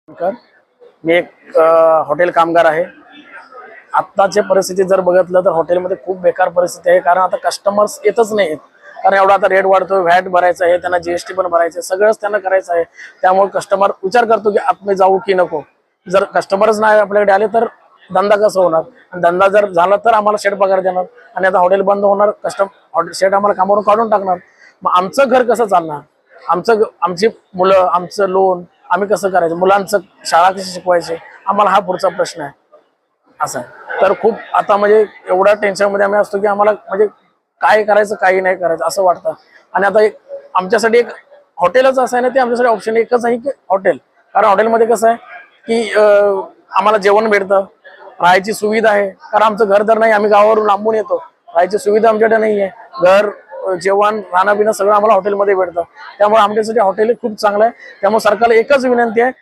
मी एक हॉटेल कामगार आहे। आत्ताची परिस्थिती जर बघितलं तर हॉटेलमध्ये खूप बेकार परिस्थिती आहे, कारण आता कस्टमर्स येतच नाहीत। कारण एवढा आता रेट वाढतोय, व्हॅट भरायचं आहे, त्यांना जीएसटी पण भरायचं आहे, सगळंच त्यांना करायचं आहे। त्यामुळे कस्टमर विचार करतो की आतमध्ये जाऊ की नको। जर कस्टमरच नाही आपल्याकडे आले तर धंदा कसा होणार, आणि धंदा जर झाला तर आम्हाला शेड पगार देणार, आणि आता हॉटेल बंद होणार, शेड आम्हाला कामावरून काढून टाकणार। मग आमचं घर कसं चालणार? आमची मुलं, आमचं लोन आम्ही कसं करायचं, मुलांचं शाळा कशी शिकवायची, आम्हाला हा पुढचा प्रश्न आहे। असं तर खूप आता म्हणजे एवढा टेन्शन मध्ये आम्ही असतो की आम्हाला म्हणजे काय करायचं काही नाही करायचं असं वाटतं। आणि आता एक आमच्यासाठी एक हॉटेलच असं आहे ना, ते आमच्यासाठी ऑप्शन एकच आहे की हॉटेल। कारण हॉटेलमध्ये कसं आहे की आम्हाला जेवण भेटतं, राहायची सुविधा आहे। कारण आमचं घर तर नाही, आम्ही गावावरून लांबून येतो, राहायची सुविधा आमच्याकडे नाही आहे। घर, जेवण, राहणं पिणं सगळं आम्हाला हॉटेलमध्ये भेटतं। त्यामुळे आमच्यासाठी हॉटेल खूप चांगलं आहे। त्यामुळे सरकारला एकच विनंती आहे